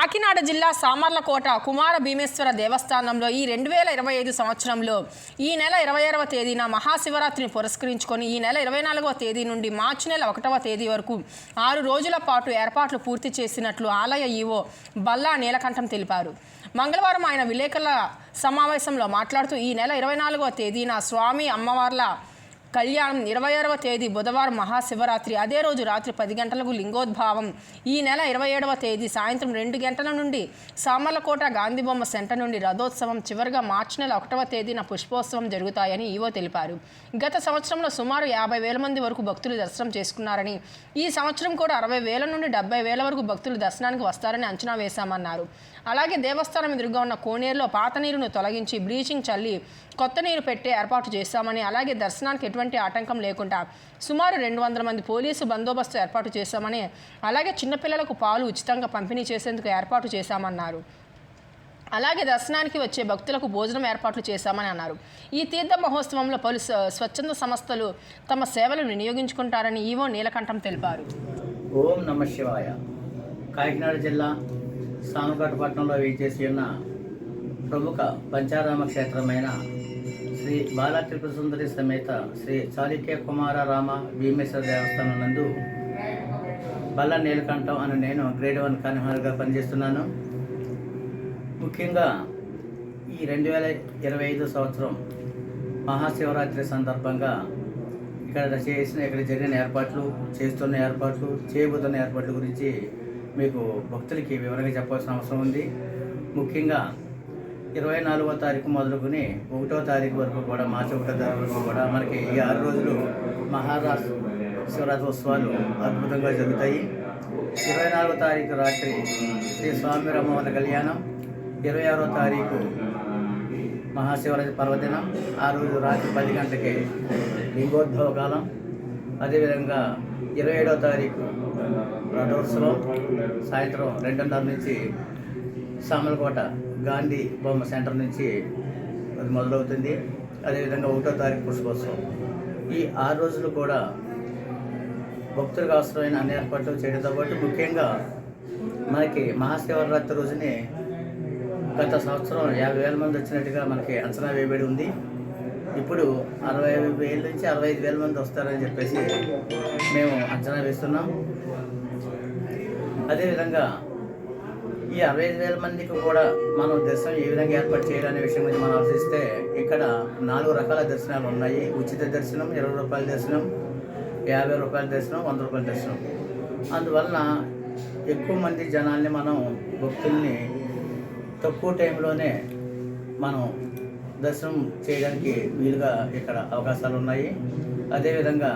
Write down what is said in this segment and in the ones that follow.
కాకినాడ జిల్లా సామర్లకోట కుమార భీమేశ్వర దేవస్థానంలో ఈ 2025 సంవత్సరంలో ఈ నెల 26వ తేదీన మహాశివరాత్రిని పురస్కరించుకొని ఈ నెల 24వ తేదీ నుండి మార్చి నెల 1వ తేదీ వరకు 6 రోజుల పాటు ఏర్పాట్లు పూర్తి చేసినట్లు ఆలయ ఈవో బల్లా నీలకంఠం తెలిపారు. మంగళవారం ఆయన విలేకరుల సమావేశంలో మాట్లాడుతూ ఈ నెల 24వ తేదీన స్వామి అమ్మవార్ల కళ్యాణం, 26వ తేదీ బుధవారం మహాశివరాత్రి, అదే రోజు రాత్రి 10 గంటలకు లింగోద్భావం, ఈ నెల 27వ తేదీ సాయంత్రం 2 గంటల నుండి సామర్లకోట గాంధీబొమ్మ సెంటర్ నుండి రథోత్సవం, చివరిగా మార్చి నెల 1వ తేదీన పుష్పోత్సవం జరుగుతాయని ఈవో తెలిపారు. గత సంవత్సరంలో సుమారు 50,000 మంది వరకు భక్తులు దర్శనం చేసుకున్నారని, ఈ సంవత్సరం కూడా 60,000 నుండి 70,000 వరకు భక్తులు దర్శనానికి వస్తారని అంచనా వేశామన్నారు. అలాగే దేవస్థానం ఎదురుగా ఉన్న కోనేరులో పాత నీరును తొలగించి బ్లీచింగ్ చల్లి కొత్త నీరు పెట్టే ఏర్పాటు చేశామని, అలాగే దర్శనానికి ఎటువంటి ఆటంకం లేకుండా సుమారు 200 మంది పోలీసు బందోబస్తు ఏర్పాటు చేశామని, అలాగే చిన్నపిల్లలకు పాలు ఉచితంగా పంపిణీ చేసేందుకు ఏర్పాటు చేశామన్నారు. అలాగే దర్శనానికి వచ్చే భక్తులకు భోజనం ఏర్పాట్లు చేశామని అన్నారు. ఈ తీర్థ మహోత్సవంలో పలు స్వచ్ఛంద సంస్థలు తమ సేవలను వినియోగించుకుంటారని ఈవో నీలకంఠం తెలిపారు. ఓం నమః శివాయ. కాకినాడ జిల్లా సామర్లకోట పట్టణంలో వేయించేసి ఉన్న ప్రముఖ పంచారామ క్షేత్రమైన శ్రీ బాలా త్రిపుర సుందరి సమేత శ్రీ చాళుక్య కుమార రామ భీమేశ్వర దేవస్థానం నందు బల్లా నీలకంఠం అని నేను గ్రేడ్ 1 కన్వీనర్గా పనిచేస్తున్నాను. ముఖ్యంగా ఈ 2025 సంవత్సరం మహాశివరాత్రి సందర్భంగా ఇక్కడ జరిగిన ఏర్పాట్లు, చేస్తున్న ఏర్పాట్లు, చేయబోతున్న ఏర్పాట్ల గురించి మీకు భక్తులకి వివరంగా చెప్పాల్సిన అవసరం ఉంది. ముఖ్యంగా 24వ తారీఖు మొదలుకొని 1వ తారీఖు వరకు కూడా, మార్చి 1వ తారీఖు వరకు కూడా మనకి ఈ 6 రోజులు శివరాత్రి ఉత్సవాలు అద్భుతంగా జరుగుతాయి. 24వ తారీఖు రాత్రి శ్రీ స్వామి అమ్మవారి కళ్యాణం, 26వ తారీఖు మహాశివరాత్రి పర్వదినం, ఆ రోజు రాత్రి 10 గంటలకి లింగోద్భవ కాలం, అదేవిధంగా 27వ తారీఖు రథోత్సవం సాయంత్రం 2:30 నుంచి సామర్లకోట గాంధీ బొమ్మ సెంటర్ నుంచి అది మొదలవుతుంది. అదేవిధంగా 1వ తారీఖు పుష్పోత్సవం. ఈ 6 రోజులు కూడా భక్తులకు అవసరమైన అన్ని ఏర్పాట్లు చేయడంతో పాటు ముఖ్యంగా మనకి మహాశివరాత్రి రోజునే గత సంవత్సరం 50,000 మంది వచ్చినట్టుగా మనకి అంచనా వేయబడి ఉంది. ఇప్పుడు 60,000 నుంచి 65,000 మంది వస్తారని చెప్పేసి మేము అంచనా వేస్తున్నాం. అదేవిధంగా ఈ 65,000 మందికి కూడా మనం దర్శనం ఏ విధంగా ఏర్పాటు చేయాలనే విషయం గురించి మనం ఆలోచిస్తే ఇక్కడ 4 రకాల దర్శనాలు ఉన్నాయి. ఉచిత దర్శనం, 20 రూపాయల దర్శనం, 50 రూపాయల దర్శనం, 100 రూపాయల దర్శనం. అందువలన ఎక్కువ మంది జనాల్ని మనం భక్తుల్ని తక్కువ టైంలోనే మనం దర్శనం చేయడానికి వీలుగా ఇక్కడ అవకాశాలు ఉన్నాయి. అదేవిధంగా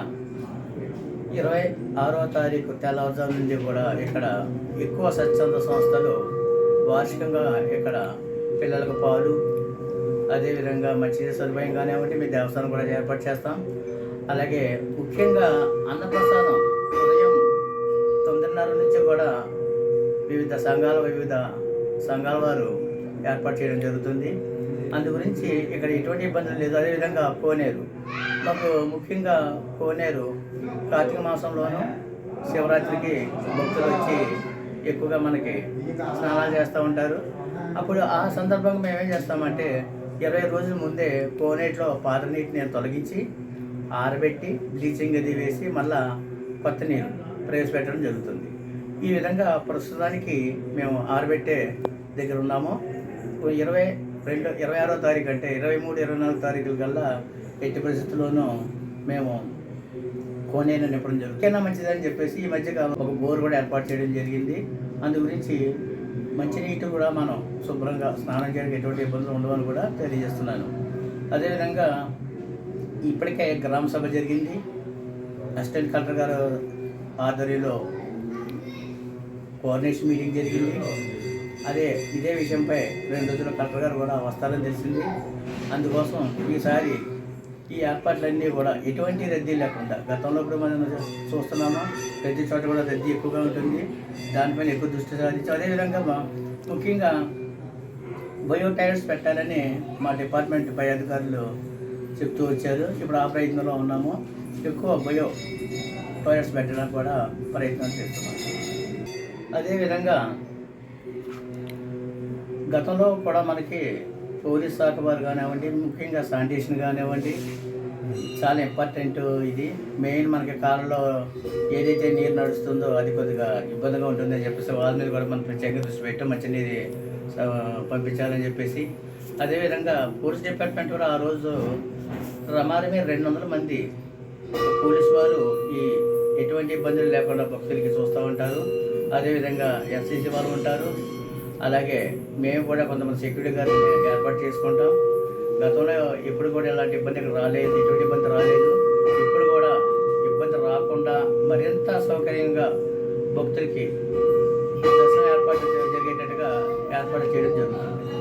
26వ తారీఖు తెల్లవారుజాము నుండి కూడా ఇక్కడ ఎక్కువ స్వచ్ఛంద సంస్థలు వార్షికంగా ఇక్కడ పిల్లలకు పాలు, అదేవిధంగా మంచి సదుపాయం కానివ్వండి, మీ దేవస్థానం కూడా ఏర్పాటు చేస్తాం. అలాగే ముఖ్యంగా అన్నప్రసాదం ఉదయం 9:30 నుంచి కూడా వివిధ సంఘాల వారు ఏర్పాటు చేయడం జరుగుతుంది. అందు గురించి ఇక్కడ ఎటువంటి ఇబ్బందులు లేదు. అదేవిధంగా కోనేరు, మాకు ముఖ్యంగా కోనేరు కార్తీక మాసంలోనూ శివరాత్రికి భక్తులు వచ్చి ఎక్కువగా మనకి స్నానాలు చేస్తూ ఉంటారు. అప్పుడు ఆ సందర్భంగా మేమేం చేస్తామంటే 20 రోజుల ముందే కోనేటిలో పాత నీటిని తొలగించి ఆరబెట్టి బ్లీచింగ్ అది వేసి మళ్ళా కొత్త నీరు ప్రవేశపెట్టడం జరుగుతుంది. ఈ విధంగా ప్రస్తుతానికి మేము ఆరబెట్టే దగ్గర ఉన్నాము. 26వ తారీఖు అంటే 23, 24 తారీఖుల కల్లా ఎట్టి పరిస్థితుల్లోనూ మేము కోనేరు నింపడం జరుగుతుంది. ఇంకైనా మంచిదని చెప్పేసి ఈ మధ్యకాలం ఒక బోర్ కూడా ఏర్పాటు చేయడం జరిగింది. అందు గురించి మంచినీటి కూడా మనం శుభ్రంగా స్నానం చేయడానికి ఎటువంటి ఇబ్బందులు ఉండవని కూడా తెలియజేస్తున్నాను. అదేవిధంగా ఇప్పటికే గ్రామ సభ జరిగింది. అసిస్టెంట్ కలెక్టర్ గారు ఆధ్వర్యంలో కోఆర్డినేషన్ మీటింగ్ జరిగింది. ఇదే విషయంపై 2 రోజుల కలెక్టర్ గారు కూడా వస్తారని తెలిసింది. అందుకోసం ఈసారి ఈ ఏర్పాట్లన్నీ కూడా ఎటువంటి రద్దీ లేకుండా, గతంలో కూడా మనం చూస్తున్నాము ప్రతి చోట కూడా రద్దీ ఎక్కువగా ఉంటుంది, దానిపైన ఎక్కువ దృష్టి సాధించాం. అదేవిధంగా ముఖ్యంగా బయో టైర్స్ పెట్టాలని మా డిపార్ట్మెంట్ పై అధికారులు చెప్తూ వచ్చారు. ఇప్పుడు ఆ ప్రయత్నంలో ఉన్నాము. ఎక్కువ బయో టైర్స్ పెట్టడానికి కూడా ప్రయత్నం చేస్తున్నాము. అదేవిధంగా గతంలో కూడా మనకి పోలీస్ శాఖ వారు కానివ్వండి, ముఖ్యంగా శానిటేషన్ కానివ్వండి, చాలా ఇంపార్టెంట్. ఇది మెయిన్ మనకి కాలంలో ఏదైతే నీరు నడుస్తుందో అది కొద్దిగా ఇబ్బందిగా ఉంటుందని చెప్పేసి వాళ్ళ మీద కూడా మనం ప్రత్యేకంగా దృష్టి పెట్టి మంచినీరు పంపించాలని చెప్పేసి, అదేవిధంగా పోలీస్ డిపార్ట్మెంట్ కూడా ఆ రోజు రమారమే 200 మంది పోలీసు వారు ఈ ఎటువంటి ఇబ్బందులు లేకుండా భక్తులకి చూస్తూ ఉంటారు. అదేవిధంగా ఎస్సీసీ వాళ్ళు ఉంటారు. అలాగే మేము కూడా కొంతమంది సెక్యూరిటీ గారిని ఏర్పాటు చేసుకుంటాం. గతంలో ఎప్పుడు కూడా ఇలాంటి ఇబ్బంది రాలేదు, ఎటువంటి ఇబ్బంది రాలేదు. ఇప్పుడు కూడా ఇబ్బంది రాకుండా మరింత సౌకర్యంగా భక్తులకి దర్శనం జరిగేటట్టుగా ఏర్పాటు చేయడం జరుగుతుంది.